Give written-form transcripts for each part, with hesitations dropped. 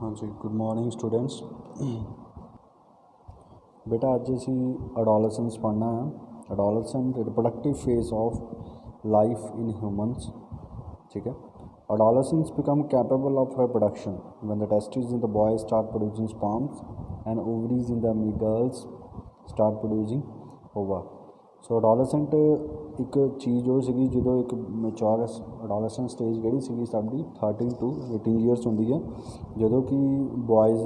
हाँ जी, good morning students. बेटा अज असी अडोलसेंस पढ़ना है। Adolescent reproductive phase of life in humans. ठीक है। Adolescents become capable of reproduction when the testes in the boy start producing sperms and ovaries in the girls start producing ova. So adolescent एक चीज़ वो सी जो एक mature adolescent stage जी सी साडी 13 to 18 ईयर्स होंगी है, जो कि बॉयज़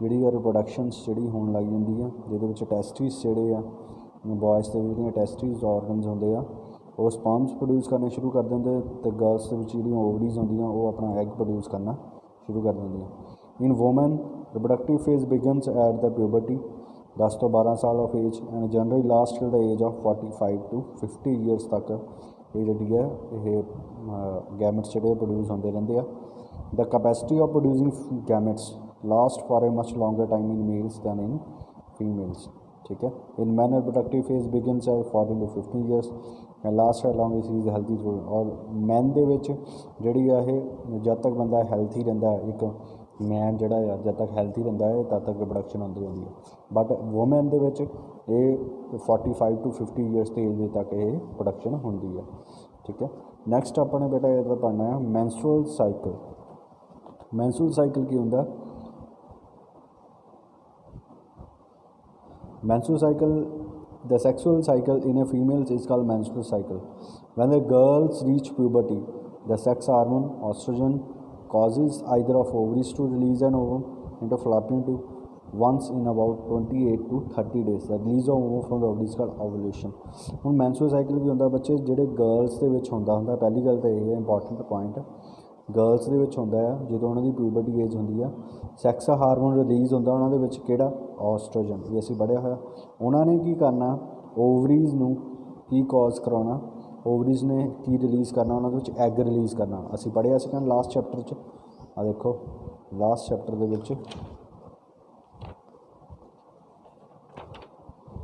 जी रिप्रोडक्शनस जी होने लग जाती है, जिद टैसटिस जोड़े आ बॉयज़ के टैसटिस ऑर्गनस होंगे आ वो स्पर्म्स प्रोड्यूस करने शुरू कर देंगे, तो गर्ल्स के ओवरीज होंदियां वो अपना एग प्रोड्यूस करना शुरू कर देंगे। In women reproductive phase begins at the puberty 10 to 12 साल of age and generally last till the age of 45 to 50 years तक ये जी है ये गैमेट्स जोड़े प्रोड्यूस होंगे रहते हैं। The capacity of producing gametes last for a much longer time in males than in females. ठीक है। In man reproductive phase begins at 40 to 50 years and last है लॉन्ग इज हेल्थी थ्रू। और man दे विच जिहड़ी है जब तक बंदा हेल्थी रहिंदा है, एक मैन जिहड़ा है जब तक हेल्थी रहिंदा है तब तक रिप्रोडक्शन होंदी होंदी है, बट वूमेन दे विच ये 45 to 50 ईयर्स के एज तक ये प्रोडक्शन होंदी है। ठीक है। नैक्सट अपने बेटा ये पढ़ना है मैंस्ट्रुअल साइकिल। मैंस्ट्रुअल साइकिल की होंदा? Menstrual cycle, the sexual cycle in a female is called menstrual cycle. When the girls reach puberty, the sex hormone estrogen causes either of ovaries to release an ovum into fallopian tube once in about 28 to 30 days. The release of ovum from the ovaries is called ovulation. ਹੁਣ menstrual cycle की होंदा बच्चे ਜਿਹੜੇ girls ਦੇ ਵਿੱਚ ਹੁੰਦਾ पहली गल तो ये इंपॉर्टेंट पॉइंट गर्ल्स ਦੇ ਵਿੱਚ ਹੁੰਦਾ ਆ ਜਦੋਂ ਉਹਨਾਂ ਦੀ ਪਿਊਬਰਟੀ ਏਜ ਹੁੰਦੀ ਆ, ਸੈਕਸ ਹਾਰਮੋਨ ਰਿਲੀਜ਼ ਹੁੰਦਾ ਉਹਨਾਂ ਦੇ ਵਿੱਚ ਕਿਹੜਾ ਔਸਟ੍ਰੋਜਨ। ਇਹ ਅਸੀਂ ਪੜ੍ਹਿਆ ਹੋਇਆ। ਉਹਨਾਂ ਨੇ ਕੀ ਕਰਨਾ, ਓਵਰੀਜ਼ ਨੂੰ ਕੀ ਕੌਜ਼ ਕਰਾਉਣਾ, ਓਵਰੀਜ਼ ਨੇ ਕੀ ਰਿਲੀਜ਼ ਕਰਨਾ, ਉਹਨਾਂ ਦੇ ਵਿੱਚ ਐਗ ਰਿਲੀਜ਼ ਕਰਨਾ। ਅਸੀਂ ਪੜ੍ਹਿਆ ਸੀ ਲਾਸਟ ਚੈਪਟਰ 'ਚ। ਆ ਦੇਖੋ ਲਾਸਟ ਚੈਪਟਰ ਦੇ ਵਿੱਚ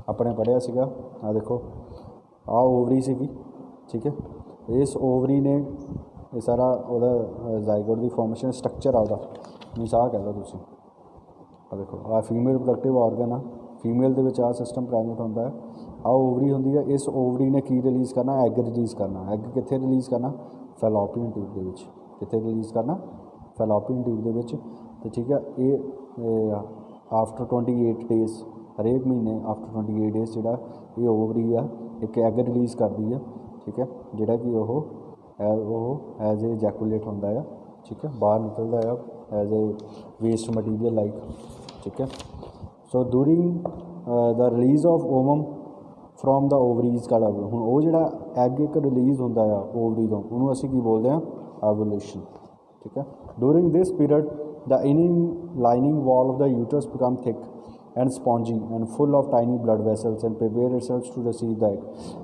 ਆਪਣੇ ਪੜ੍ਹਿਆ ਸੀਗਾ। ਆ ਦੇਖੋ ਆ ਓਵਰੀ ਸੀਗੀ। ठीक है। इस ओवरी ने ये सारा वह जाइगोट की फॉर्मेशन स्ट्रक्चर आता मीनस आ कह लो तुम। देखो आ फीमेल रिप्रोडक्टिव ऑर्गन आ, फीमेल के आ सिस्टम प्रेजेंट होंदा है। आ ओवरी होंदी है, इस ओवरी ने की रिलीज़ करना, एग रिलीज़ करना। एग कित्थे रिलीज़ करना? फैलोपियन ट्यूब के विच। कित्थे रिलीज़ करना? फैलोपियन ट्यूब के विच। तो ठीक है। ये आफ्टर 28 डेज़ हरेक महीने आफ्टर 28 डेज़ जोड़ा ये ओवरी आ एक एग रिलीज़ करती है। ठीक है। जोड़ा कि वो एज ए जैकुलेट होंदा है। ठीक है। बाहर निकलता है as a waste material like. ठीक है। So during the release of ovum from the ovaries का हुण वो जिहड़ा एग एक रिलीज़ होंदा है ओवरी तो उन्होंने असीं की बोलते हैं? ओवुलेशन। ठीक है। During this period the inner lining wall of the uterus become thick and spongy and full of tiny blood vessels and prepare itself to receive the egg.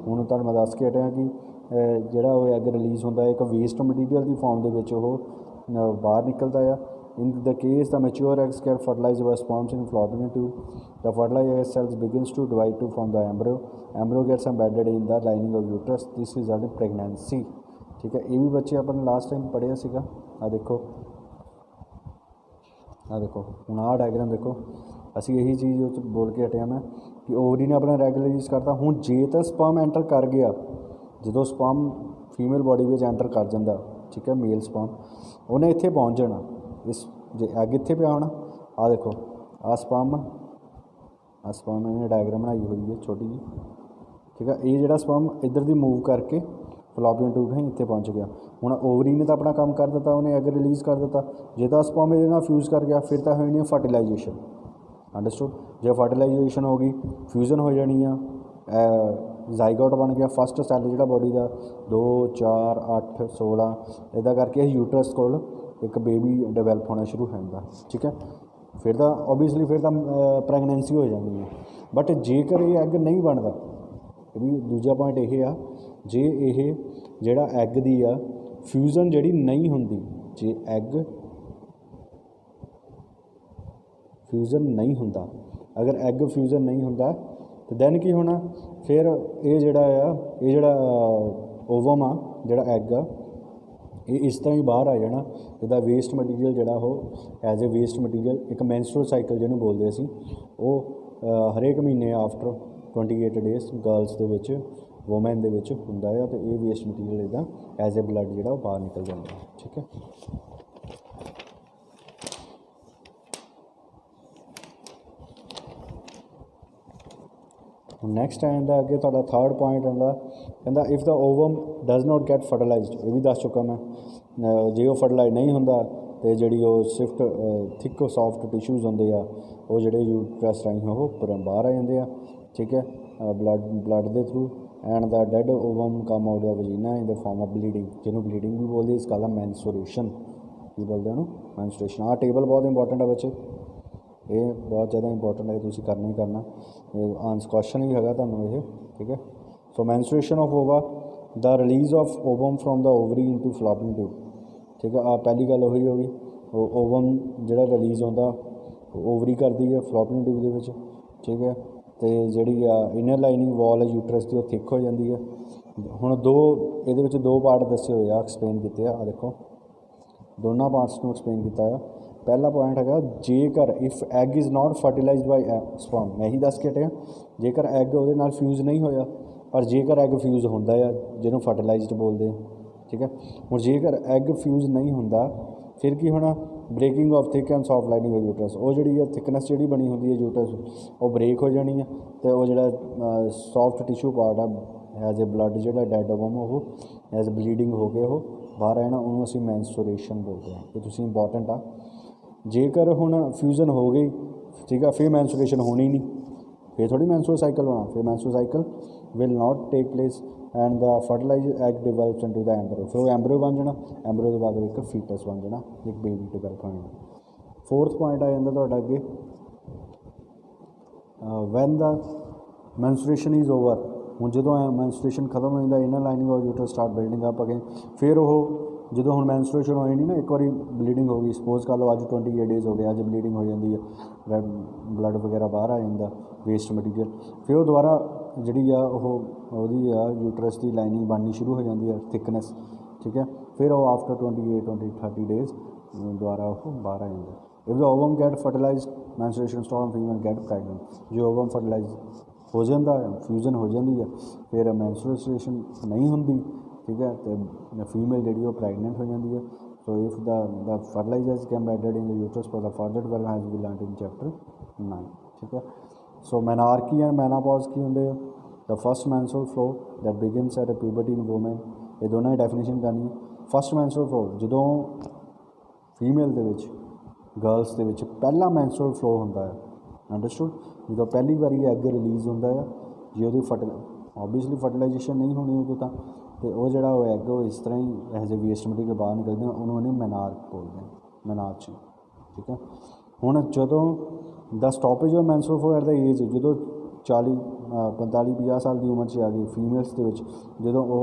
हुण तुहानूं मैं दस के हटिया कि जिहड़ा वो एग रिलीज़ होंदा है एक वेस्ट मटीरियल की फॉर्म दे विच वो बाहर निकलता है। In the case the mature eggs get fertilised by sperms in fallopian tube. The fertilised cells begins to divide to form the embryo. Embryo gets embedded in the lining of uterus. This result in pregnancy. ठीक है। ये भी बच्चे अपन last time पढ़िया सीगा। आ देखो हुण आ diagram देखो, असी यही चीज़ बोल के हटिया मैं कि ओवरी ने अपना एग रिलीज़ करता। हुण जे तो स्पर्म एंटर कर गया, जो स्पर्म फीमेल बॉडी में एंटर कर जाता, ठीक है, मेल स्पर्म उन्हें इत्थे पहुँच जाना। इस जे एग इत्थे पिया होना। आ देखो आ स्पर्म इन्हें डायग्राम बनाई हुई है छोटी जी। ठीक है। ये जिहड़ा स्पर्म इधर दी मूव करके फैलोपियन ट्यूब है इत्थे पहुँच गया। हुण ओवरी ने तो अपना काम कर दिता, उन्हें एग रिलीज़ कर दिता। जे तो स्पर्म ये फ्यूज़ कर गया फिर तो होनी फर्टिलाइजेशन। अंडरस्टूड। जो फर्टिलाइजेशन हो गई फ्यूजन हो जानी है, जाइगोट बन गया फस्ट सैल जो बॉडी का 2 4 8 16 इदा करके यूट्रस को एक बेबी डिवेलप होना शुरू हो जाता। ठीक है। फिर तो ओबीयसली फिर तो प्रैगनेंसी हो जाती है। बट जेकर ये एग नहीं बनता, भी दूजा पॉइंट यह आ जे ये जोड़ा एग दी आ फ्यूजन जी नहीं होंगी, जे एग फ्यूजन नहीं होंदा, अगर एग फ्यूजन नहीं होंदा तो दैन की होना फिर ये जोड़ा ओवम आ जोड़ा एग आ ये इस तरह ही बाहर आ जाना जिदा वेस्ट मटीरियल जोड़ा वो एज ए वेस्ट मटीरियल एक मैंस्ट्रुअल साइकिल जिन्हों बोलते असी वो हरेक महीने आफ्टर 28 डेज़ गर्ल्स के विच वोमैन के विच हुंदा है तो ये वेस्ट मटीरियल इदा एज ए ब्लड जोड़ा बाहर निकल जाता है। ठीक है, नैक्सट आ जाता अगे तुहाडा थर्ड पॉइंट आंदा कहंदा if the ovum does not get fertilized, ये भी दस चुका मैं, जे वो फर्टिलाइज नहीं होंदा तो जी सिफ्ट थिक सॉफ्ट टिश्यूज़ होंगे आ वो जोड़े यूट्रस राही वो बाहर आ जाते हैं। ठीक है, ब्लड के through and the dead ovum come out the vagina in the form of bleeding, जिन्होंने ब्लीडिंग भी बोलते इस गल मैंसुरेशन की बोलते हैं मैंसुरेशन। हाँ टेबल बहुत इंपॉर्टेंट है बच्चे, ये बहुत ज़्यादा इंपॉर्टेंट है, तुम करना ही करना, आंसर क्वेश्चन भी है तुहानूं ये। ठीक है, so menstruation of ova the release of ovum from the ovary into fallopian tube. ठीक है, पहली गल वही होगी ओवम जो रिलीज़ होता ओवरी करती है फ्लॉपिंग ट्यूब के विच। ठीक है, तो जी इनर लाइनिंग वॉल है यूट्रस की वो थिक हो जाती है। हुण दो ये दो पार्ट दसे हुए आ एक्सप्लेन किए आ देखो दोनों पार्ट्स को एक्सप्लेन किया। पहला पॉइंट है जेकर if egg is not fertilised by sperm, मैं ही दस के हटिया जेकर एग वो फ्यूज़ नहीं होया पर जेकर एग फ्यूज़ होंदा है जिन्होंने फर्टिलाइज्ड बोलते हैं। ठीक है, हुण जेकर एग फ्यूज़ नहीं होंदा फिर की होना breaking off thick and soft lining of uterus, वो जी थिकनेस जी बनी होंगी है यूट्रस वो ब्रेक हो जानी है तो वो जो सॉफ्ट टिश्यू पार्ट है एज ए ब्लड जो डैड ओवम वो एज ब्लीडिंग हो के वो बाहर आना उन्होंने असीं मैंसुरेशन बोलते हैं। ये तुसीं इंपॉर्टेंट आ, जेकर हुण फ्यूजन हो गई ठीक है फिर मैंसुरेशन होनी नहीं, फिर थोड़ी मैंसुरल साइकिल होना, फिर menstrual cycle will not take place and the fertilise egg develops into the embryo, फिर वो एम्ब्रो बन जाना, एम्ब्रो के बाद एक फीटस बन जाना, एक बेबी डिवेलप हो जाना। फोर्थ पॉइंट आ जाता तुहाडा अगे when the mensuration is over, हुण जो मैंसुरेशन खत्म हो जाता इनर लाइनिंग और uterus start building up again, फिर वो जो हम मैंसुरेशन हो जानी ना एक बार ब्लीडिंग हो गई सपोज कर लो अज 28 डेज़ हो गए अज ब्लीडिंग हो जाती है रैड ब्लड वगैरह बाहर आ जाता वेस्ट मटीरियल, फिर वो दोबारा जी यूट्रस की लाइनिंग बननी शुरू हो जाती है थिकनेस। ठीक है, फिर वो आफ्टर 28-30 डेज़ दोबारा वो बाहर आ जाता है। If the ovum get fertilise menstruation stop female get pregnant, जो ओवम फर्टिलाइज हो जाता है फ्यूजन हो जाती है फिर मैंसुरेशन नहीं होंगी। ठीक है, तो फीमेल जी वो प्रैगनेंट हो जाती है। So if the fertilisers can be added in the uterus for the further development has be learned in chapter 9। ठीक है, सो मेनार्की एंड मेनापॉज की होंगे the first menstrual flow that begins at a puberty in women, ये दोनों ही definition करनी है। First menstrual flow जो फीमेल के गर्ल्स के पहला मैंसुरल फ्लो होंदा है, अंडरस्टूड, जो पहली बारी एग रिलीज़ होंदा है जो ऑबवियसली फर्टिलाइजेशन नहीं होनी उदों तो वो जोड़ा वो एग वो इस तरह ही एज ए वेस्ट मटीरियल बाहर निकलते हैं उन्होंने मेनार्क बोलते हैं मेनार्ची। ठीक है, हुण जो the stoppage of menstrual flow at the age जो 40-45-50 साल की उम्र से आ गई फीमेल्स के जो वो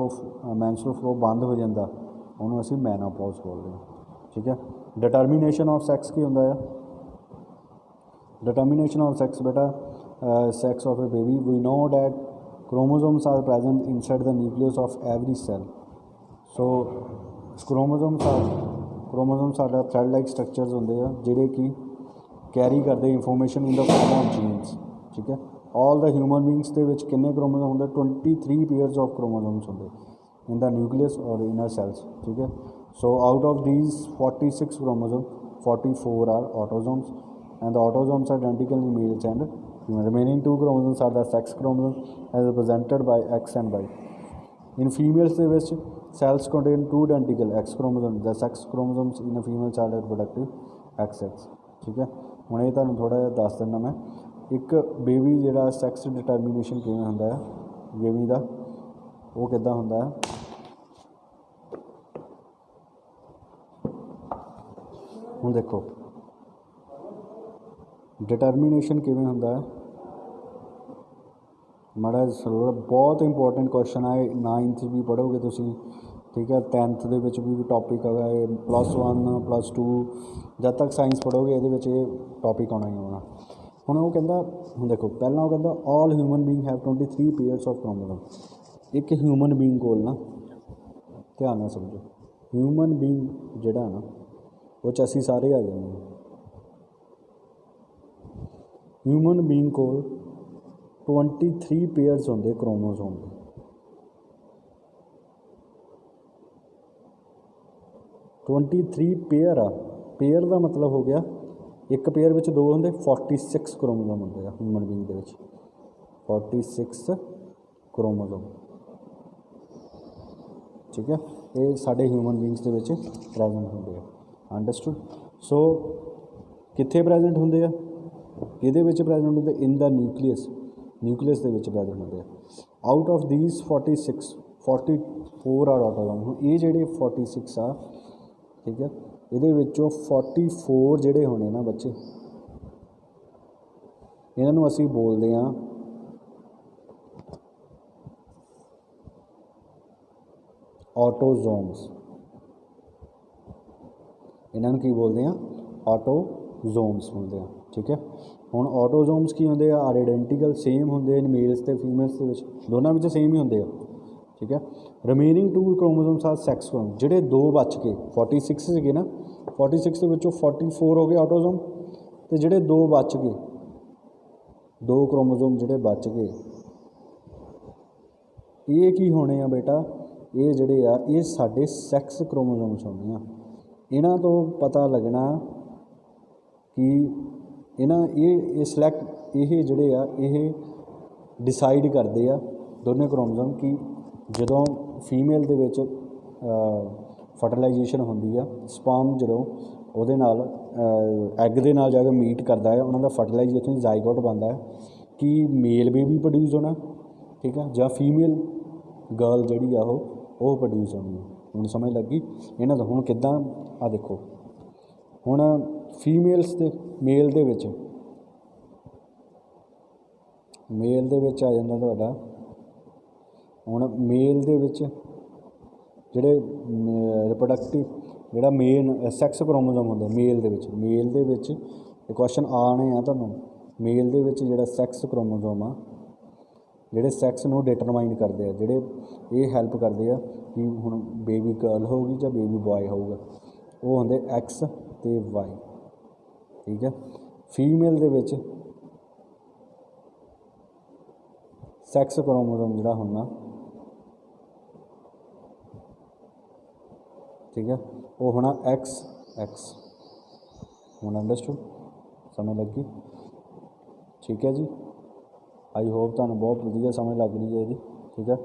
मैंसुरल फ्लो बंद हो जाता उन्होंने असीं मेनोपॉज बोलते हैं। ठीक है, डिटर्मीनेशन ऑफ सैक्स की होंदा है, डिटर्मीनेशन ऑफ सैक्स बेटा sex of a baby we know that chromosomes are present inside the nucleus of every cell. So chromosomes are thread like structures होंगे जिहड़े कि कैरी करते information in the form of genes. ठीक है, all the human beings के विच किन्ने chromosome होंगे 23 pairs of chromosomes होंगे इन द न्यूक्लियस और इनर सेल्स। ठीक है, so out of these 46 chromosome 44 are autosomes and the autosomes are identical in males and remaining 2 chromosomes are the sex chromosomes as represented by X and Y. In females the which cells contain 2 identical X chromosomes, the sex chromosomes in a female are reproductive XX. ठीक है, हुण ये तुहानूं थोड़ा जिहा दस दिना मैं एक बेबी जिहड़ा सैक्स डिटर्मीनेशन किवें हुंदा है बेबी दा वो किद्दां हुंदा है। हुण देखो डिटर्मीनेशन किवें हुंदा है माड़ा बहुत इंपॉर्टेंट क्वेश्चन है 9th भी पढ़ोगे तुसीं। ठीक है, 10th दे विच भी टॉपिक है +1 +2 जब तक साइंस पढ़ोगे ये टॉपिक आना ही आना। हुण वो कहंदा हुण देखो पहला वो कहंदा all human being have 23 pairs of chromosome. एक ह्यूमन बींग कोल ना ध्यान नाल समझो ਹਿਊਮਨ ਬੀਂਗ ਜਿਹੜਾ ਨਾ ਉਹ 'ਚ ਅਸੀਂ ਸਾਰੇ ਆ ਜਾਂਦੇ ਹਾਂ। ਹਿਊਮਨ ਬੀਂਗ ਕੋਲ 23 ਪੇਅਰਸ ਹੁੰਦੇ ਕ੍ਰੋਮੋਸੋਮ ਦੇ। 23 ਪੇਅਰ ਆ। ਪੇਅਰ ਦਾ ਮਤਲਬ ਹੋ ਗਿਆ ਇੱਕ ਪੇਅਰ ਵਿੱਚ 2 ਹੁੰਦੇ, 46 ਕ੍ਰੋਮੋਸੋਮ ਹੁੰਦੇ ਆ ਹਿਊਮਨ ਬੀਂਗ ਦੇ ਵਿੱਚ। 46 ਕ੍ਰੋਮੋਸੋਮ, ਠੀਕ ਹੈ। ਇਹ ਸਾਡੇ ਹਿਊਮਨ ਬੀਂਗਸ ਦੇ ਵਿੱਚ ਪ੍ਰੈਜੈਂਟ ਹੁੰਦੇ ਆ। ਅੰਡਰਸਟੂਡ। ਸੋ ਕਿੱਥੇ ਪ੍ਰੈਜੈਂਟ ਹੁੰਦੇ ਆ? ਇਹਦੇ ਵਿੱਚ ਪ੍ਰੈਜੈਂਟ ਹੁੰਦੇ ਇਨ ਦਾ ਨਿਊਕਲੀਅਸ। ਨਿਊਕਲੀਅਸ ਦੇ ਵਿੱਚ ਪ੍ਰੈਜੈਂਟ ਹੁੰਦੇ ਆ। Out of these 44 are autosome. ਹੁਣ ਇਹ ਜਿਹੜੇ 46 ਆ, ਠੀਕ ਹੈ, ਇਹਦੇ ਵਿੱਚੋਂ 44 ਜਿਹੜੇ ਹੋਣੇ ਨਾ ਬੱਚੇ, ਇਹਨਾਂ ਨੂੰ ਅਸੀਂ ਬੋਲਦੇ ਹਾਂ ਆਟੋਜ਼ੋਮਸ। ਇਹਨਾਂ ਨੂੰ ਕੀ ਬੋਲਦੇ ਆ? ਆਟੋਜ਼ੋਮਸ ਬੋਲਦੇ ਆ, ਠੀਕ ਹੈ। ਹੁਣ ਆਟੋਜ਼ੋਮਸ ਕੀ ਹੁੰਦੇ ਆ? ਆਰ ਆਈਡੈਂਟੀਕਲ, ਸੇਮ ਹੁੰਦੇ ਨੇ ਮੇਲਸ ਅਤੇ ਫੀਮੇਲਸ ਦੇ ਵਿੱਚ, ਦੋਨਾਂ ਵਿੱਚ ਸੇਮ ਹੀ ਹੁੰਦੇ ਆ, ਠੀਕ ਹੈ। Remaining 2 chromosomes are sex chromosome. ਜਿਹੜੇ 2 ਬਚ ਕੇ 46 ਸੀਗੇ ਨਾ, 46 ਦੇ ਵਿੱਚੋਂ 44 ਹੋ ਗਏ ਆਟੋਜ਼ੋਮ, ਅਤੇ ਜਿਹੜੇ 2 ਬਚ ਗਏ, 2 ਕ੍ਰੋਮੋਸੋਮ ਜਿਹੜੇ ਬਚ ਗਏ, ਇਹ ਕੀ ਹੋਣੇ ਆ ਬੇਟਾ? ਇਹ ਜਿਹੜੇ ਆ ਇਹ ਸਾਡੇ ਸੈਕਸ ਕ੍ਰੋਮੋਸੋਮਸ ਹੋਣੇ ਆ। ਇਹਨਾਂ ਤੋਂ ਪਤਾ ਲੱਗਣਾ ਕਿ ਇਹ ਸਿਲੈਕਟ, ਇਹ ਜਿਹੜੇ ਆ ਇਹ ਡਿਸਾਈਡ ਕਰਦੇ ਆ ਦੋਨੇ ਕ੍ਰੋਮੋਸੋਮ ਕਿ ਜਦੋਂ ਫੀਮੇਲ ਦੇ ਵਿੱਚ ਫਰਟੀਲਾਈਜੇਸ਼ਨ ਹੁੰਦੀ ਆ, ਸਪਰਮ ਜਦੋਂ ਉਹਦੇ ਨਾਲ ਐਗ ਦੇ ਨਾਲ ਜਾ ਕੇ ਮੀਟ ਕਰਦਾ ਹੈ, ਉਹਨਾਂ ਦਾ ਫਰਟੀਲਾਈਜੇਸ਼ਨ ਜ਼ਾਈਗੋਟ ਬਣਦਾ ਹੈ ਕਿ ਮੇਲ ਬੇਬੀ ਪ੍ਰੋਡਿਊਸ ਹੋਣਾ, ਠੀਕ ਹੈ, ਜਾਂ ਫੀਮੇਲ ਗਰਲ ਜਿਹੜੀ ਆ ਉਹ ਪ੍ਰੋਡਿਊਸ ਹੋਣੀ। ਹੁਣ ਸਮਝ ਲੱਗੀ ਇਹਨਾਂ ਦਾ? ਹੁਣ ਕਿੱਦਾਂ ਆ ਦੇਖੋ, ਹੁਣ ਫੀਮੇਲਸ ਦੇ ਮੇਲ ਦੇ ਵਿੱਚ ਆ ਜਾਂਦਾ ਤੁਹਾਡਾ। ਹੁਣ ਮੇਲ ਦੇ ਵਿੱਚ ਜਿਹੜੇ ਰਿਪਰੋਡਕਟਿਵ ਜਿਹੜਾ ਮੇਨ ਸੈਕਸ ਕ੍ਰੋਮੋਸੋਮ ਹੁੰਦਾ ਮੇਲ ਦੇ ਵਿੱਚ ਇਹ ਕੁਐਸਚਨ ਆਉਣੇ ਆ ਤੁਹਾਨੂੰ। ਮੇਲ ਦੇ ਵਿੱਚ ਜਿਹੜਾ ਸੈਕਸ ਕ੍ਰੋਮੋਸੋਮ ਆ, ਜਿਹੜੇ ਸੈਕਸ ਨੂੰ ਡਿਟਰਮਾਈਨ ਕਰਦੇ ਆ, ਜਿਹੜੇ ਇਹ ਹੈਲਪ ਕਰਦੇ ਆ ਕਿ ਹੁਣ ਬੇਬੀ ਗਰਲ ਹੋਊਗੀ ਜਾਂ ਬੇਬੀ ਬॉय ਹੋਊਗਾ, ਉਹ ਹੁੰਦੇ X ਅਤੇ Y, ਠੀਕ ਹੈ। ਫੀਮੇਲ ਦੇ ਵਿੱਚ ਸੈਕਸ ਕ੍ਰੋਮੋਸੋਮ ਜਿਹੜਾ ਹੁੰਦਾ, ਠੀਕ ਹੈ, ਉਹ ਹੋਣਾ XX। ਹੁਣ ਅੰਡਰਸਟੂਡ? ਸਮਝ ਲੱਗੀ? ਠੀਕ ਹੈ ਜੀ। ਆਈ ਹੋਪ ਤੁਹਾਨੂੰ ਬਹੁਤ ਵਧੀਆ ਸਮਝ ਲੱਗ ਰਹੀ ਹੈ ਇਹਦੀ, ਠੀਕ ਹੈ।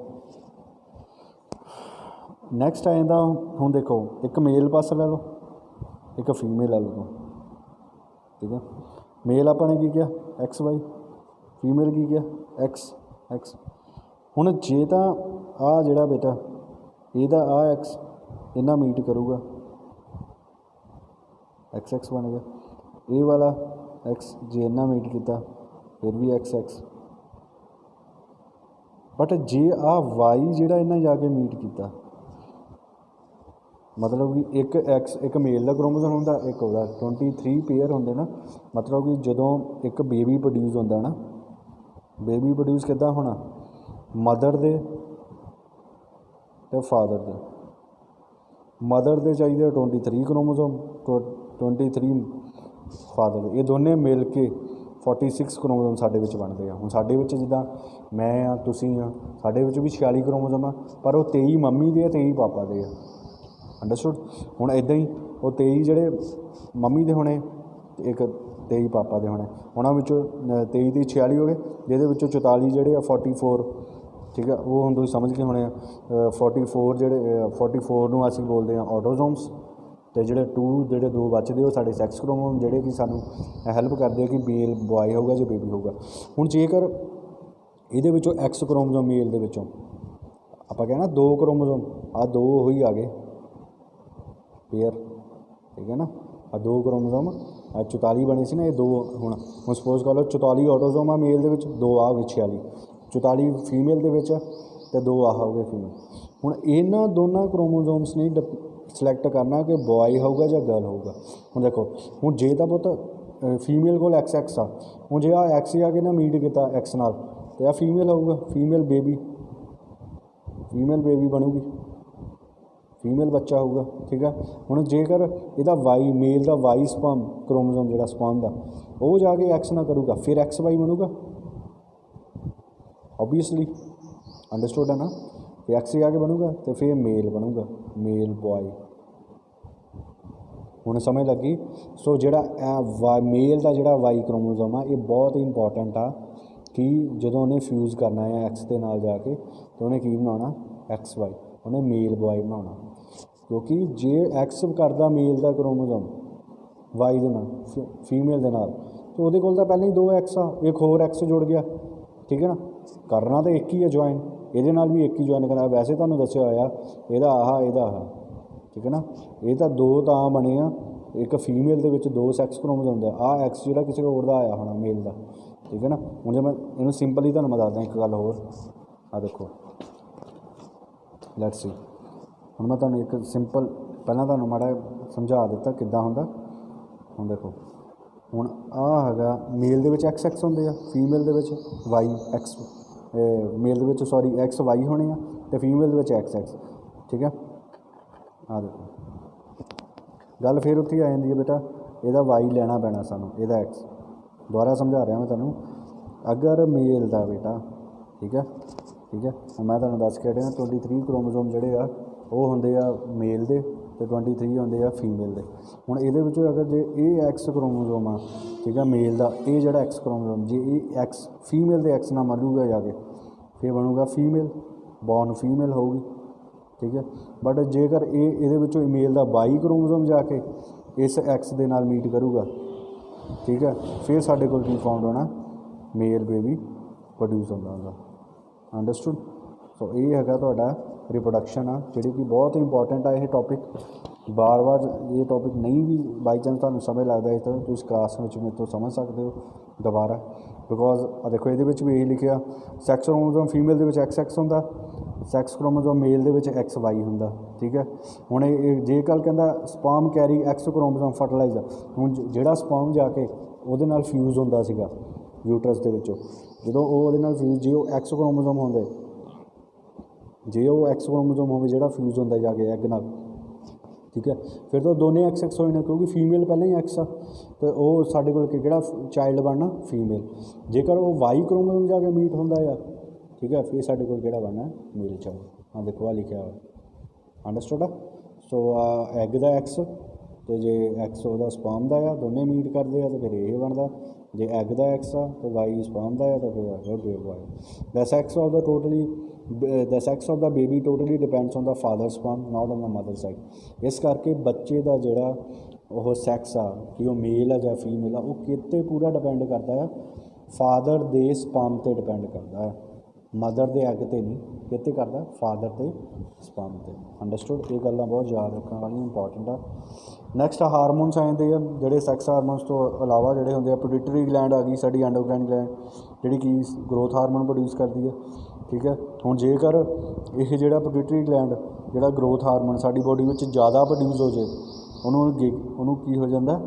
ਨੈਕਸਟ ਆ ਜਾਂਦਾ, ਹੁਣ ਦੇਖੋ ਇੱਕ ਮੇਲ ਪਾਸੇ ਲੈ ਲਓ, ਇੱਕ ਫੀਮੇਲ ਲੈ ਲਓ, ਠੀਕ ਹੈ। ਮੇਲ ਆਪਾਂ ਨੇ ਕੀ ਕਿਹਾ? XY, ਫੀਮੇਲ ਕੀ ਕਿਹਾ? XX। ਹੁਣ ਜੇ ਤਾਂ ਆਹ ਜਿਹੜਾ ਬੇਟਾ ਇਹਦਾ ਆਹ X ਇਹਨਾਂ ਮੀਟ ਕਰੂਗਾ, XX ਬਣ ਗਿਆ। ਇਹ ਵਾਲਾ X ਜੇ ਇਹਨਾਂ ਮੀਟ ਕੀਤਾ ਫਿਰ ਵੀ XX। ਬਟ ਜੇ ਆਹ Y ਜਿਹੜਾ ਇਹਨਾਂ ਜਾ ਕੇ ਮੀਟ ਕੀਤਾ, ਮਤਲਬ ਕਿ ਇੱਕ X ਇੱਕ ਮੇਲ ਦਾ ਕ੍ਰੋਮੋਸੋਮ ਹੁੰਦਾ, ਇੱਕ ਉਹਦਾ 23 ਪੇਅਰ ਹੁੰਦੇ ਨਾ। ਮਤਲਬ ਕਿ ਜਦੋਂ ਇੱਕ ਬੇਬੀ ਪ੍ਰੋਡਿਊਸ ਹੁੰਦਾ ਨਾ, ਬੇਬੀ ਪ੍ਰੋਡਿਊਸ ਕਿੱਦਾਂ ਹੋਣਾ? ਮਦਰ ਦੇ ਅਤੇ ਫਾਦਰ ਦੇ। ਮਦਰ ਦੇ ਚਾਹੀਦੇ 23 ਕ੍ਰੋਮੋਸੋਮ, 23 ਫਾਦਰ ਦੇ। ਇਹ ਦੋਨੇ ਮਿਲ ਕੇ 46 ਕ੍ਰੋਮੋਸੋਮ ਸਾਡੇ ਵਿੱਚ ਬਣਦੇ ਆ। ਹੁਣ ਸਾਡੇ ਵਿੱਚ ਜਿੱਦਾਂ ਮੈਂ ਆ, ਤੁਸੀਂ ਆ, ਸਾਡੇ ਵਿੱਚ ਵੀ 46 ਕ੍ਰੋਮੋਸੋਮ ਆ, ਪਰ ਉਹ 23 ਮੰਮੀ ਦੇ ਆ, 23 ਪਾਪਾ ਦੇ ਆ। ਅੰਡਰਸਟੂਡ? ਹੁਣ ਇੱਦਾਂ ਹੀ ਉਹ 23 ਜਿਹੜੇ ਮੰਮੀ ਦੇ ਹੋਣੇ, ਇੱਕ 23 ਪਾਪਾ ਦੇ ਹੋਣੇ। ਉਹਨਾਂ ਵਿੱਚੋਂ 23 ਦੀ 46 ਹੋ ਗਏ, ਜਿਹਦੇ ਵਿੱਚੋਂ 44 ਜਿਹੜੇ ਆ 44, ਠੀਕ ਹੈ, ਉਹ ਹੁਣ ਤੁਸੀਂ ਸਮਝ ਕੇ ਹੋਣੇ ਆ। 44 ਜਿਹੜੇ 44 ਨੂੰ ਅਸੀਂ ਬੋਲਦੇ ਹਾਂ ਆਟੋਜ਼ੋਮਸ, ਅਤੇ ਜਿਹੜੇ 2 ਬਚਦੇ ਉਹ ਸਾਡੇ ਸੈਕਸ ਕ੍ਰੋਮੋਸੋਮ, ਜਿਹੜੇ ਕਿ ਸਾਨੂੰ ਹੈਲਪ ਕਰਦੇ ਆ ਕਿ ਮੇਲ ਬॉय ਹੋਊਗਾ ਜਾਂ ਬੇਬੀ ਹੋਊਗਾ। ਹੁਣ ਜੇਕਰ ਇਹਦੇ ਵਿੱਚੋਂ X ਕ੍ਰੋਮੋਸੋਮ ਮੇਲ ਦੇ ਵਿੱਚੋਂ ਆਪਾਂ ਕਹਿਣਾ 2 ਕ੍ਰੋਮੋਸੋਮ, ਆਹ 2 ਉਹੀ ਆ ਗਏ ਪੇਅਰ, ਠੀਕ ਹੈ ਨਾ। ਆਹ 2 ਕ੍ਰੋਮੋਸੋਮ 44 ਬਣੇ ਸੀ ਨਾ, ਇਹ 2 ਹੁਣ ਸਪੋਜ਼ ਕਰ ਲਓ 44 ਆਟੋਜ਼ੋਮ ਆ ਮੇਲ ਦੇ ਵਿੱਚ, 2 ਆ ਹੋ ਗਏ 46, 44 ਫੀਮੇਲ ਦੇ ਵਿੱਚ ਅਤੇ 2 ਆਹ ਹੋ ਗਏ ਫੀਮੇਲ। ਹੁਣ ਇਹਨਾਂ ਦੋਨਾਂ ਕ੍ਰੋਮੋਸੋਮਸ ਨੇ ਸਿਲੈਕਟ ਕਰਨਾ ਕਿ ਬॉय ਹੋਊਗਾ ਜਾਂ ਗਰਲ ਹੋਊਗਾ। ਹੁਣ ਦੇਖੋ, ਹੁਣ ਜੇ ਤਾਂ ਪੁੱਤ ਫੀਮੇਲ ਕੋਲ XX ਆ, ਹੁਣ ਜੇ ਆਹ X ਆ ਕੇ ਨਾ ਮੀਟ ਕੀਤਾ X ਨਾਲ, ਅਤੇ ਆਹ ਫੀਮੇਲ ਹੋਊਗਾ, ਫੀਮੇਲ ਬੇਬੀ ਬਣੂਗੀ। फीमेल बच्चा होगा। ठीक है, हुण जेकर इहदा वाई मेल का वाई स्पर्म क्रोमोसोम जिहड़ा स्पर्म दा वो जाके एक्स ना करूगा फिर एक्स वाई बनूगा, ऑबवियसली अंडरस्टूड है ना। फिर एक्स जाके बनूगा तो फिर मेल बनूगा, मेल बॉय। हुण समझ लगी। सो जिहड़ा मेल का जिहड़ा वाई क्रोमोसोम आ ये बहुत ही इंपॉर्टेंट आ कि जो उन्हें फ्यूज़ करना है एक्स के नाल जाके तो उन्हें की बनाना एक्स वाई, उन्हें मेल बॉय बनाना। क्योंकि जे एक्स करता मेल का क्रोमोसोम वाई दे नाल फीमेल दे नाल तो वो कोल तां पहले ही 2 एक्स आ, एक होर एक्स जुड़ गया। ठीक है ना, करना तो एक ही है ज्वाइन, ये भी एक ही ज्वाइन करना। वैसे तुहानूं दस्सिया होया इहदा आह इहदा आह, ठीक है ना। ये तो 2 तां बने आ, एक फीमेल दे विच 2 सैक्स क्रोमोसोम दा आ एक्स जिहड़ा किसी होर दा आया होना मेल का। ठीक है ना, हुण जे मैं इहनूं सिंपल ही तुहानूं मैं दसदा एक गल होर, आ देखो लैट्स सी। हुण मैं तुहानूं एक सिंपल पहलां तुहानूं माड़ा समझा दित्ता किद्दां हुंदा। हुण देखो हुण आ हैगा मेल दे विच एक्स एक्स हुंदे आ, फीमेल दे विच वाई एक्स, मेल दे विच सॉरी एक्स वाई होने आ ते फीमेल दे विच एक्स एक्स। ठीक है, आ देखो गल फिर उत्थे आ जांदी है बेटा, इहदा वाई लेना पैना सानूं, इहदा एक्स। दोबारा समझा रहा मैं तुहानूं, अगर मेल दा बेटा ठीक है मैं तुहानूं दस के हटिया 23 क्रोमोसोम जिहड़े आ वो होंदे आ मेल दे ते 23 होंदे आ फीमेल दे। हुण इहदे विचों अगर जे ये एक्स क्रोमोसोम आ ठीक है मेल दा, ये जिहड़ा एक्स क्रोमोसोम जे ये एक्स फीमेल दे एक्स नाल मलूगा जाके फिर बनूगा फीमेल, बॉर्न फीमेल होगी। ठीक है, बट जेकर ये विचों मेल का वाई क्रोमोसोम जाके इस एक्स दे नाल मीट करूगा ठीक है फिर साढ़े कोल की फाउंड होना मेल बेबी प्रोड्यूस होंदा। अंडरस्टूड। सो ये है तुहाडा रिप्रोडक्शन आ जिहड़ी कि बहुत ही इंपॉर्टेंट है। ये टॉपिक बार बार ये टॉपिक नहीं भी बाई चांस तुहानूं समझ लगता है तो तुम क्लास में मेरे तो समझ सकते हो दोबारा। बिकॉज देखो ये भी यही लिखा सैक्स क्रोमोसोम फीमेल दे विच एक्स एक्स होंदा, सैक्स क्रोमोसोम मेल दे विच एक्स वाई होंदा। ठीक है, हुण जे कल कहंदा sperm carry X chromosome fertilizer, हुण जिहड़ा स्पर्म जाके ਉਹਦੇ ਨਾਲ फ्यूज़ होंदा सीगा यूट्रस ਦੇ ਵਿੱਚੋਂ ਜਦੋਂ ਉਹ ਉਹਦੇ ਨਾਲ फ्यूज़ ਜੇ ਉਹ एक्स क्रोमोसोम होंदे जे वो एक्स क्रोमोसोम हो जोड़ा फ्यूज़ होंदा जाके एग नाल। ठीक है, फिर तो दोनों एक्स एक्स होने क्योंकि फीमेल पहले ही एक्स आ तो वह साढ़े कोल किहड़ा चाइल्ड बनना फीमेल। जेकर वो वाई क्रोमोसोम जाके मीट होंदा है ठीक है फिर साढ़े कोल किहड़ा बनना मेल चाइल्ड। हाँ देखो आ लिखा हुआ अंडरस्टूड। सो एग दा एक्स तो जे एक्स वह स्पर्म का आ दोनों मीट करते हैं तो फिर ये बनता, जे एग दा एक्स आ तो वाई स्पर्म का आ तो फिर Y. The sex of the totally the sex of the baby totally depends on the father sperm not on the mother side. इस करके बच्चे का जोड़ा वो सैक्स आ कि वह मेल है या फीमेल आ वो किते पूरा डिपेंड करता है फादर दे स्पर्म पर डिपेंड करता है, मदर दे एग ते नहीं, किते करता फादर ते स्पर्म ते। अंडरस्टूड। ये गल्लां बहुत याद रखने वाली इंपॉर्टेंट आ। नैक्सट हारमोनस आ जाते हैं जोड़े सैक्स हारमोनस तो अलावा जोड़े होंगे पिट्यूटरी ग्लैंड आ गई साड़ी एंडोक्राइन ग्लैंड जी कि ग्रोथ हारमोन प्रोड्यूस करती है। ठीक है, हुण जेकर यह जो पिट्यूटरी ग्लैंड जोड़ा ग्रोथ हारमोन साड़ी बॉडी में ज़्यादा प्रोड्यूस हो जाए उन्होंने की हो जाता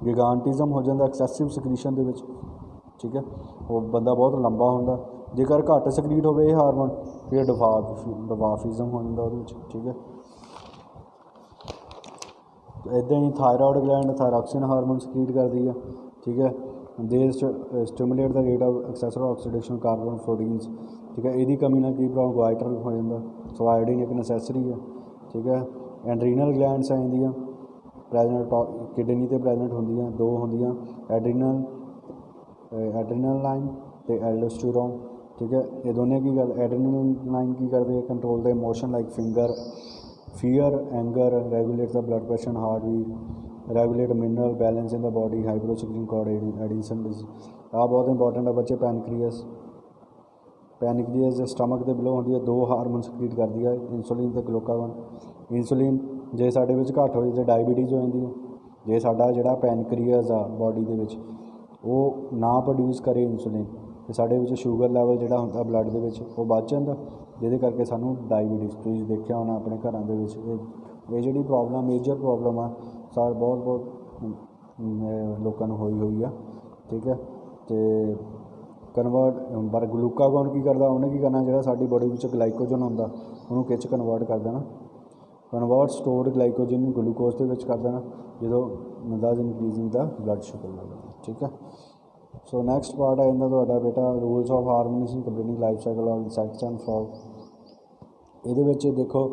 गिगांटिज़म हो जाता एक्सैसिव सिक्रीशन दे विच। ठीक है, वो बंदा बहुत लंबा होंदा। जेकर घट सक्रीट हो हारमोन फिर डवाफिज़म हो जाता वो। ठीक है, इदां ही thyroid gland thyroxine hormone secrete करती है। ठीक है, they stimulate the rate of excessive oxidation carbon proteins. ठीक है, यदी कमी ना की गोइटर हो जाता। सो आयोडीन एक नसैसरी है। ठीक है, एंड्रीनल ग्लैंड्स आ जांदियां प्रेजेंट किडनी ते प्रेजेंट होंदियां दो होंदियां एड्रीनल लाइन तो एल्डोस्टेरोन। ठीक है, ये दोनों की गल एड्रीनल लाइन की करते हैं control the emotion like fear anger regulate the blood pressure heart beat regulate mineral balance in the body हाइड्रोसिक्रीन कॉर्ड एडिसन डिजीज। आ बहुत इंपॉर्टेंट है बच्चे। पैनक्रियस स्टमक के बिलो होंगी 2 हारमोन सक्रीट करती है इंसुलिन तो ग्लूकागन। इंसुलिन जे साढ़े घट हो तो डायबिटीज़ हो जाती है। जे साडा जिहड़ा पैनक्रियस आ बॉडी के विच वो ना प्रोड्यूस करे इंसुलिन तो साढ़े शूगर लैवल जोड़ा होंदा ब्लड के वो बढ़ जाता जिहदे करके सानू डायबिटीज़ तुसीं देखिया होना अपने घरों के ये जी प्रॉब्लम मेजर प्रॉब्लम आ सार बहुत लोगों को हुई है। ठीक है, तो ਕਨਵਰਟ, ਪਰ ਗਲੂਕਾਗੋਨ ਕੀ ਕਰਦਾ, ਉਹਨੇ ਕੀ ਕਰਨਾ, ਜਿਹੜਾ ਸਾਡੀ ਬੋਡੀ ਵਿੱਚ ਗਲਾਈਕੋਜਨ ਹੁੰਦਾ ਉਹਨੂੰ ਕਿਹ 'ਚ ਕਨਵਰਟ ਕਰ ਦੇਣਾ, ਕਨਵਰਟ ਸਟੋਰਡ ਗਲਾਈਕੋਜਨ ਨੂੰ ਗਲੂਕੋਜ਼ ਦੇ ਵਿੱਚ ਕਰ ਦੇਣਾ ਜਦੋਂ ਦਸ ਇਨਕਰੀਜ਼ਿੰਗ ਦਾ ਬਲੱਡ ਸ਼ੂਗਰ ਲੈਵਲ। ਠੀਕ ਹੈ। ਸੋ ਨੈਕਸਟ ਪਾਰਟ ਆ ਜਾਂਦਾ ਤੁਹਾਡਾ ਬੇਟਾ roles of hormones in completing life cycle of insects and frog. ਇਹਦੇ ਵਿੱਚ ਦੇਖੋ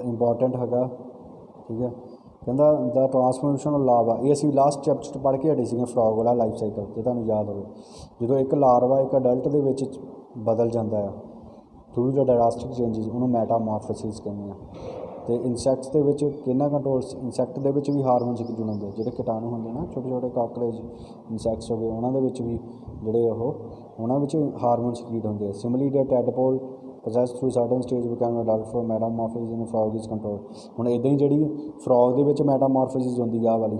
ਇੰਪੋਰਟੈਂਟ ਹੈਗਾ, ਠੀਕ ਹੈ, ਕਹਿੰਦਾ ਦਾ ਟਰਾਂਸਫੋਰਮੇਸ਼ਨ ਲਾਵਾ, ਇਹ ਅਸੀਂ ਲਾਸਟ ਚੈਪਟਰ 'ਚ ਪੜ੍ਹ ਕੇ ਹਟੇ ਸੀਗੇ ਫਰੌਗ ਵਾਲਾ ਲਾਈਫ ਸਾਈਕਲ, ਜੇ ਤੁਹਾਨੂੰ ਯਾਦ ਹੋਵੇ। ਜਦੋਂ ਇੱਕ ਲਾਰਵਾ ਇੱਕ ਅਡਲਟ ਦੇ ਵਿੱਚ ਬਦਲ ਜਾਂਦਾ ਆ ਥਰੂ ਦ ਡਰਾਸਟਿਕ ਚੇਂਜਿਸ, ਉਹਨੂੰ ਮੈਟਾਮੋਰਫੋਸਿਸ ਕਹਿੰਦੇ ਆ। ਅਤੇ ਇਨਸੈਕਟਸ ਦੇ ਵਿੱਚ ਕਿੰਨਾ ਕੰਟਰੋਲ, ਇਨਸੈਕਟ ਦੇ ਵਿੱਚ ਵੀ ਹਾਰਮੋਨ ਸਿਕ੍ਰੀਟ ਹੁੰਦੇ, ਜਿਹੜੇ ਕੀਟਾਣੂ ਹੁੰਦੇ ਨਾ ਛੋਟੇ ਛੋਟੇ ਕਾਕਰੋਚ ਇਨਸੈਕਟਸ ਹੋ ਗਏ, ਉਹਨਾਂ ਦੇ ਵਿੱਚ ਵੀ ਜਿਹੜੇ ਉਹਨਾਂ ਵਿੱਚ ਹਾਰਮੋਨ ਸਿਕ੍ਰੀਟ ਹੁੰਦੇ ਆ। Similarly the tadpole process through certain stage become adult for metamorphosis in frog is control. ਹੁਣ ਇੱਦਾਂ ਹੀ ਜਿਹੜੀ ਫਰੌਗ ਦੇ ਵਿੱਚ ਮੈਟਾਮੋਰਫੋਸਿਸ ਹੁੰਦੀ ਆ ਵਾਲੀ,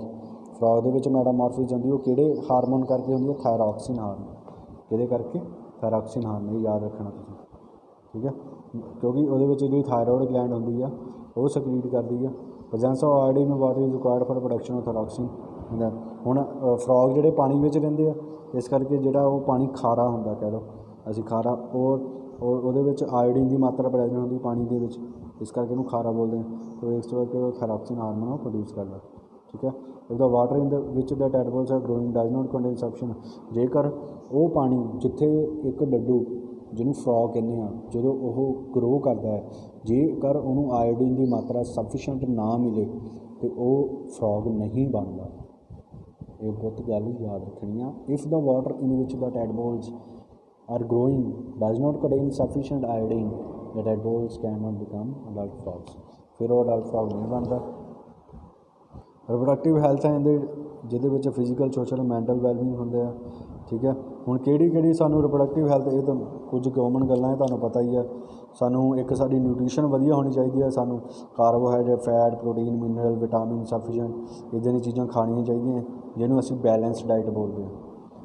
ਫਰੌਗ ਦੇ ਵਿੱਚ ਮੈਟਾਮੋਰਫੋਸਿਸ ਹੁੰਦੀ, ਉਹ ਕਿਹੜੇ ਹਾਰਮੋਨ ਕਰਕੇ ਹੁੰਦੀ ਹੈ, ਥਾਇਰੋਕਸਿਨ ਹਾਰਮੋਨ। ਕਿਹਦੇ ਕਰਕੇ, ਥਾਇਰੋਕਸਿਨ ਹਾਰਮੋਨ, ਇਹ ਯਾਦ ਰੱਖਣਾ ਤੁਸੀਂ। ਠੀਕ ਹੈ, ਕਿਉਂਕਿ ਉਹਦੇ ਵਿੱਚ ਜਿਹੜੀ ਥਾਇਰੋਇਡ ਗਲੈਂਡ ਹੁੰਦੀ ਆ ਉਹ ਸਕ੍ਰੀਟ ਕਰਦੀ ਆ। Presence of iodine in water is required for production of thyroxine. ਹੁਣ ਫਰੌਗ ਜਿਹੜੇ ਪਾਣੀ ਵਿੱਚ ਰਹਿੰਦੇ ਆ, ਇਸ ਕਰਕੇ ਜਿਹੜਾ ਉਹ ਪਾਣੀ ਖਾਰਾ ਹੁੰਦਾ, ਕਹਿ ਲਓ ਅਸੀਂ ਖਾਰਾ, ਉਹਦੇ ਵਿੱਚ ਆਇਓਡੀਨ ਦੀ ਮਾਤਰਾ ਪ੍ਰੈਜ਼ੈਂਟ ਹੁੰਦੀ ਪਾਣੀ ਦੇ ਵਿੱਚ, ਇਸ ਕਰਕੇ ਉਹਨੂੰ ਖਾਰਾ ਬੋਲਦੇ ਹਾਂ। ਅਤੇ ਇਸ ਕਰਕੇ ਉਹ ਥਾਇਰੋਕਸਿਨ ਹਾਰਮੋਨ ਉਹ ਪ੍ਰੋਡਿਊਸ ਕਰਦਾ। ਠੀਕ ਹੈ। If the water in the which the tadpoles are growing does not contain sufficient, ਜੇਕਰ ਉਹ ਪਾਣੀ ਜਿੱਥੇ ਇੱਕ ਡੱਡੂ ਜਿਹਨੂੰ ਫਰੌਗ ਕਹਿੰਦੇ ਆ, ਜਦੋਂ ਉਹ ਗਰੋ ਕਰਦਾ ਹੈ, ਜੇਕਰ ਉਹਨੂੰ ਆਇਓਡੀਨ ਦੀ ਮਾਤਰਾ ਸਫੀਸ਼ੀਐਂਟ ਨਾ ਮਿਲੇ ਤਾਂ ਉਹ ਫਰੌਗ ਨਹੀਂ ਬਣਦਾ। ਇਹ ਬਹੁਤ ਗੱਲ ਯਾਦ ਰੱਖਣੀ ਆ। If the water in which the tadpoles are growing does not contain sufficient iodine, the tadpoles cannot become adult frogs, ਫਿਰ ਉਹ adult frog ਨਹੀਂ ਬਣਦਾ। ਰਿਪਰੋਡਕਟਿਵ ਹੈਲਥ ਹੈ ਇਹਦੇ, ਜਿਹਦੇ ਵਿੱਚ ਫਿਜ਼ੀਕਲ, ਸੋਸ਼ਲ, ਮੈਂਟਲ ਵੈਲਬੀਂਗ ਹੁੰਦੇ ਆ। ਠੀਕ ਹੈ। ਹੁਣ ਕਿਹੜੀ ਸਾਨੂੰ ਰਿਪਰੋਡਕਟਿਵ ਹੈਲਥ, ਇਹ ਤਾਂ ਕੁਝ ਕਾਮਨ ਗੱਲਾਂ ਹੈ, ਤੁਹਾਨੂੰ ਪਤਾ ਹੀ ਹੈ। ਸਾਨੂੰ ਇੱਕ ਸਾਡੀ ਨਿਊਟ੍ਰੀਸ਼ਨ ਵਧੀਆ ਹੋਣੀ ਚਾਹੀਦੀ ਹੈ, ਸਾਨੂੰ carbohydrate, fat, protein, mineral, vitamin sufficient ਇੱਦਾਂ ਦੀਆਂ ਚੀਜ਼ਾਂ ਖਾਣੀਆਂ ਚਾਹੀਦੀਆਂ, ਜਿਹਨੂੰ ਅਸੀਂ ਬੈਲੈਂਸ ਡਾਈਟ ਬੋਲਦੇ ਹਾਂ।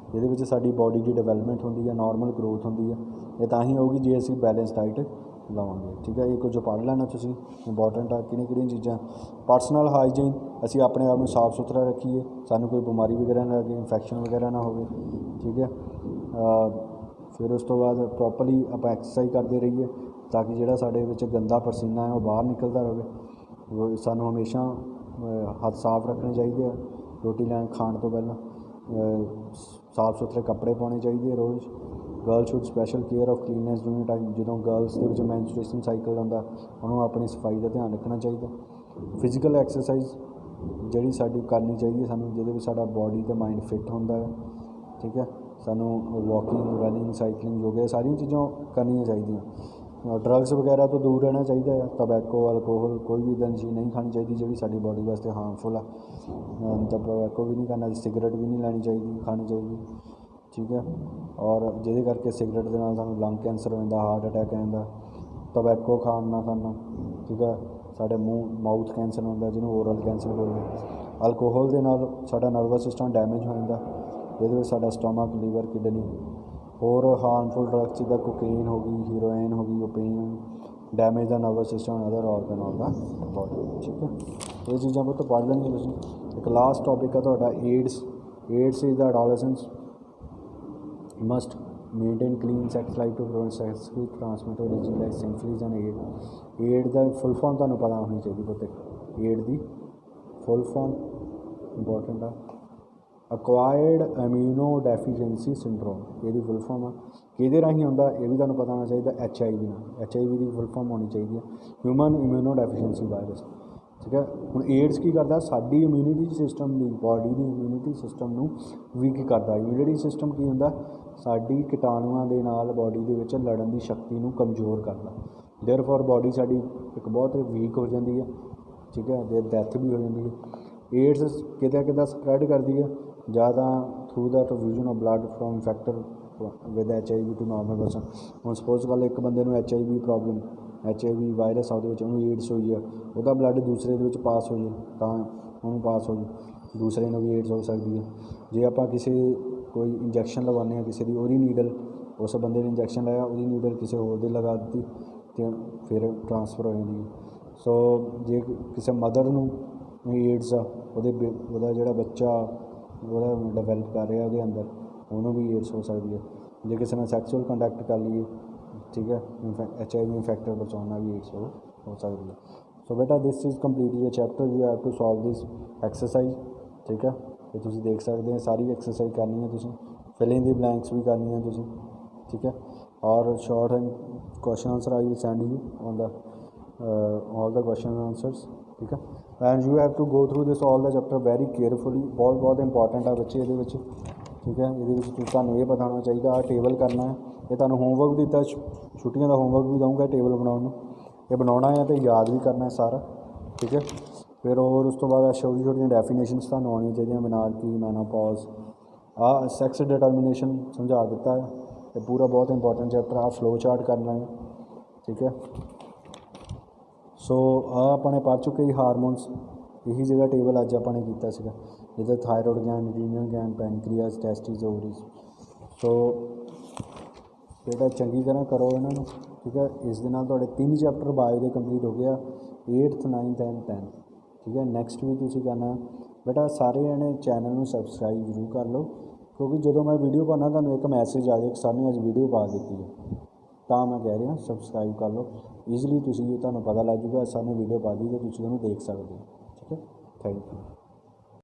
ਇਹਦੇ ਵਿੱਚ ਸਾਡੀ ਬੋਡੀ ਦੀ ਡਿਵੈਲਪਮੈਂਟ ਹੁੰਦੀ ਹੈ, ਨਾਰਮਲ ਗਰੋਥ ਹੁੰਦੀ ਹੈ। ਇਹ ਤਾਂ ਹੀ ਹੋਊਗੀ ਜੇ ਅਸੀਂ ਬੈਲੈਂਸ ਡਾਈਟ ਲਵਾਂਗੇ। ਠੀਕ ਹੈ। ਇਹ ਕੁਝ ਪੜ੍ਹ ਲੈਣਾ ਤੁਸੀਂ, ਇੰਪੋਰਟੈਂਟ ਆ ਕਿਹੜੀਆਂ ਚੀਜ਼ਾਂ। ਪਰਸਨਲ ਹਾਈਜੀਨ, ਅਸੀਂ ਆਪਣੇ ਆਪ ਨੂੰ ਸਾਫ਼ ਸੁਥਰਾ ਰੱਖੀਏ, ਸਾਨੂੰ ਕੋਈ ਬਿਮਾਰੀ ਵਗੈਰਾ ਨਾ ਲੱਗੇ, ਇਨਫੈਕਸ਼ਨ ਵਗੈਰਾ ਨਾ ਹੋਵੇ। ਠੀਕ ਹੈ। ਫਿਰ ਉਸ ਤੋਂ ਬਾਅਦ ਪ੍ਰੋਪਰਲੀ ਆਪਾਂ ਐਕਸਰਸਾਈਜ਼ ਕਰਦੇ ਰਹੀਏ, ਤਾਂ ਕਿ ਜਿਹੜਾ ਸਾਡੇ ਵਿੱਚ ਗੰਦਾ ਪਸੀਨਾ ਹੈ ਉਹ ਬਾਹਰ ਨਿਕਲਦਾ ਰਹੇ। ਸਾਨੂੰ ਹਮੇਸ਼ਾ ਹੱਥ ਸਾਫ਼ ਰੱਖਣੇ ਚਾਹੀਦੇ ਆ, ਰੋਟੀ ਖਾਣ ਤੋਂ ਪਹਿਲਾਂ ਸਾਫ਼ ਸੁਥਰੇ ਕੱਪੜੇ ਪਾਉਣੇ ਚਾਹੀਦੇ ਰੋਜ਼। Girl should special care of cleanliness during time, ਜਦੋਂ ਗਰਲਸ ਦੇ ਵਿੱਚ ਮੈਨਸਟ੍ਰੂਏਸ਼ਨ ਸਾਈਕਲ ਹੁੰਦਾ, ਉਹਨੂੰ ਆਪਣੀ ਸਫਾਈ ਦਾ ਧਿਆਨ ਰੱਖਣਾ ਚਾਹੀਦਾ। ਫਿਜ਼ੀਕਲ ਐਕਸਰਸਾਈਜ਼ ਜਿਹੜੀ ਸਾਡੀ ਕਰਨੀ ਚਾਹੀਦੀ ਸਾਨੂੰ, ਜਿਹਦੇ ਵਿੱਚ ਸਾਡਾ ਬੋਡੀ ਅਤੇ ਮਾਈਂਡ ਫਿੱਟ ਹੁੰਦਾ ਹੈ। ਠੀਕ ਹੈ। ਸਾਨੂੰ ਵਾਕਿੰਗ, ਰਨਿੰਗ, ਸਾਈਕਲਿੰਗ, ਯੋਗਾ, ਸਾਰੀਆਂ ਚੀਜ਼ਾਂ ਕਰਨੀਆਂ ਚਾਹੀਦੀਆਂ। ਡਰੱਗਸ ਵਗੈਰਾ ਤੋਂ ਦੂਰ ਰਹਿਣਾ ਚਾਹੀਦਾ ਹੈ। ਟਬੈਕੋ, ਅਲਕੋਹਲ, ਕੋਈ ਵੀ ਇੱਦਾਂ ਦੀ ਚੀਜ਼ ਨਹੀਂ ਖਾਣੀ ਚਾਹੀਦੀ ਜਿਹੜੀ ਸਾਡੀ ਬੋਡੀ ਵਾਸਤੇ ਹਾਰਮਫੁਲ ਆ। ਟਬੈਕੋ ਵੀ ਨਹੀਂ ਕਰਨਾ, ਸਿਗਰਟ ਵੀ ਨਹੀਂ ਲੈਣੀ ਚਾਹੀਦੀ, ਖਾਣੀ ਚਾਹੀਦੀ। ਠੀਕ ਹੈ। ਔਰ ਜਿਹਦੇ ਕਰਕੇ ਸਿਗਰਟ ਦੇ ਨਾਲ ਸਾਨੂੰ ਲੰਗ ਕੈਂਸਰ ਹੋ ਜਾਂਦਾ, ਹਾਰਟ ਅਟੈਕ ਆ ਜਾਂਦਾ। ਟਬੈਕੋ ਖਾਣ ਨਾ ਕਰਨਾ। ਠੀਕ ਹੈ। ਸਾਡੇ ਮਾਊਥ ਕੈਂਸਰ ਹੁੰਦਾ, ਜਿਹਨੂੰ ਓਰਲ ਕੈਂਸਰ ਬੋਲਦੇ। ਅਲਕੋਹਲ ਦੇ ਨਾਲ ਸਾਡਾ ਨਰਵਸ ਸਿਸਟਮ ਡੈਮੇਜ ਹੋ ਜਾਂਦਾ, ਇਹਦੇ ਵਿੱਚ ਸਾਡਾ ਸਟਮਕ, ਲੀਵਰ, ਕਿਡਨੀ। ਹੋਰ ਹਾਰਮਫੁਲ ਡਰੱਗਸ ਜਿੱਦਾਂ ਕੋਕੇਨ ਹੋ ਗਈ, ਹੀਰੋਇਨ ਹੋ ਗਈ, opium, damage the nervous system, other organ of the body. ਠੀਕ ਹੈ। ਇਹ ਚੀਜ਼ਾਂ ਬਹੁਤ ਪੜ੍ਹ ਲੈਣੀਆਂ ਤੁਸੀਂ। ਇੱਕ ਲਾਸਟ ਟੋਪਿਕ ਆ ਤੁਹਾਡਾ AIDS. AIDS is the adolescence must maintain clean sex life to prevent sexually transmitted disease like syphilis and aid. Aid ਦਾ ਫੁੱਲ ਫਾਰਮ ਤੁਹਾਨੂੰ ਪਤਾ ਹੋਣੀ ਚਾਹੀਦੀ ਪੁੱਤ। ਏਡ ਦੀ ਫੁੱਲ ਫਾਰਮ ਇੰਪੋਰਟੈਂਟ ਆ, ਅਕਵਾਇਰਡ ਇਮਿਊਨੋ ਡੈਫੀਸ਼ੀਐਂਸੀ ਸਿੰਡਰੋਮ, ਇਹਦੀ ਫੁੱਲ ਫਾਰਮ ਆ। ਕਿਹਦੇ ਰਾਹੀਂ ਹੁੰਦਾ ਇਹ ਵੀ ਤੁਹਾਨੂੰ ਪਤਾ ਹੋਣਾ ਚਾਹੀਦਾ, HIV ਨਾਲ। HIV ਦੀ ਫੁੱਲ ਫਾਰਮ ਹੋਣੀ ਚਾਹੀਦੀ ਹੈ, ਹਿਊਮਨ ਇਮਿਊਨੋ ਡੈਫੀਸ਼ੀਐਂਸੀ ਵਾਇਰਸ। ਠੀਕ ਹੈ। ਹੁਣ ਏਡਸ ਕੀ ਕਰਦਾ, ਸਾਡੀ ਇਮਿਊਨਿਟੀ ਸਿਸਟਮ ਦੀ, ਬੋਡੀ ਦੀ ਇਮਿਊਨਿਟੀ ਸਿਸਟਮ ਨੂੰ ਵੀਕ ਕਰਦਾ। ਇਮਿਊਨਿਟੀ ਸਿਸਟਮ ਕੀ ਹੁੰਦਾ, ਸਾਡੀ ਕੀਟਾਣੂਆਂ ਦੇ ਨਾਲ ਬੋਡੀ ਦੇ ਵਿੱਚ ਲੜਨ ਦੀ ਸ਼ਕਤੀ ਨੂੰ ਕਮਜ਼ੋਰ ਕਰਦਾ। ਦੇਅਰਫੋਰ ਬੋਡੀ ਸਾਡੀ ਇੱਕ ਬਹੁਤ ਵੀਕ ਹੋ ਜਾਂਦੀ ਹੈ। ਠੀਕ ਹੈ। ਅਤੇ ਡੈਥ ਵੀ ਹੋ ਜਾਂਦੀ ਹੈ। ਏਡਸ ਕਿੱਦਾਂ ਸਪਰੈਡ ਕਰਦੀ ਹੈ, ਜਾਂ ਤਾਂ through the transfusion of blood from infected with HIV to normal person. ਹੁਣ ਸਪੋਜ਼ ਕਰ ਲਓ ਇੱਕ ਬੰਦੇ ਨੂੰ HIV ਪ੍ਰੋਬਲਮ, HIV ਵਾਇਰਸ ਆ ਉਹਦੇ ਵਿੱਚ, ਉਹਨੂੰ ਏਡਸ ਹੋਈ ਆ, ਉਹਦਾ ਬਲੱਡ ਦੂਸਰੇ ਦੇ ਵਿੱਚ ਪਾਸ ਹੋ ਜਾਏ ਤਾਂ ਉਹਨੂੰ ਪਾਸ ਹੋ ਜਾਏ, ਦੂਸਰੇ ਨੂੰ ਵੀ ਏਡਸ ਹੋ ਸਕਦੀ ਹੈ। ਜੇ ਆਪਾਂ ਕੋਈ ਇੰਜੈਕਸ਼ਨ ਲਗਵਾਉਂਦੇ ਹਾਂ ਕਿਸੇ ਦੀ, ਉਹਦੀ ਨੀਡਲ, ਉਸ ਬੰਦੇ ਨੇ ਇੰਜੈਕਸ਼ਨ ਲਾਇਆ, ਉਹਦੀ ਨੀਡਲ ਕਿਸੇ ਹੋਰ ਦੇ ਲਗਾ ਦਿੱਤੀ ਅਤੇ ਫਿਰ ਟ੍ਰਾਂਸਫਰ ਹੋ ਜਾਂਦੀ ਹੈ। ਸੋ ਜੇ ਕਿਸੇ ਮਦਰ ਨੂੰ ਏਡਸ ਆ, ਉਹਦਾ ਜਿਹੜਾ ਬੱਚਾ ਉਹਦਾ ਡਿਵੈਲਪ ਕਰ ਰਿਹਾ ਉਹਦੇ ਅੰਦਰ, ਉਹਨੂੰ ਵੀ ਏਡਸ ਹੋ ਸਕਦੀ ਹੈ। जे किसी ने सैक्सुअल कंटैक्ट कर लिए, ठीक है, HIV इन्फेक्टेड परसोना भी एड्स हो सकती है। सो बेटा दिस इज़ कंप्लीट ये chapter, you have to solve this exercise, ठीक है। ये तुम देख सकते हैं सारी एक्सरसाइज करनी है, तुम फिल इन दी ब्लैंक्स भी करनी है तुम, ठीक है। और short and question answer I will send you on the all the question answers, ठीक है। And you have to go through this all the chapter very carefully, बहुत बहुत इंपॉर्टेंट है बच्चे ये, ठीक है। ये तुहानू ये पता होना चाहिए, आ टेबल करना है, ये तुहानू होमवर्क दिता, छुट्टियां का होमवर्क भी दूँगा टेबल बनाने, ये बनाना है तो याद भी करना है सारा, ठीक है। फिर और उस तो बाद छोटी छोटी डेफिनेशनस तुहानू आनी चाहिए, मेनार्की, मेनोपॉज, सैक्स डिटर्मिनेशन समझा दिता है, ये पूरा बहुत इंपॉर्टेंट चैप्टर, आ फ्लो चार्ट करना है, ठीक है। सो अपने पढ़ चुके ही हारमोन्स, यही जगह टेबल अज अपने किया सीगा, जिधर thyroid gland, adrenal gland, pancreas, testis, ovaries. So बेटा चंगी तरह करो इन्हों, ठीक है। इस दे नाल तुहाडे 3 चैप्टर बायो के कंप्लीट हो गया, 8th 9th एंड 10th, ठीक है। नैक्सट भी तुसीं करना बेटा, सारे जने चैनल में सबसक्राइब जरूर कर लो, क्योंकि जो मैं वीडियो पाना तुहानू एक मैसेज आ जाए कि सर ने अज वीडियो पा दी है, तो मैं कह रहा सबसक्राइब कर लो, ईजिली तुसीं तुहानू पता लग जूगा सर ने वीडियो पा दी तो तुसीं उहनूं देख सकते हो, ठीक है। Thank you.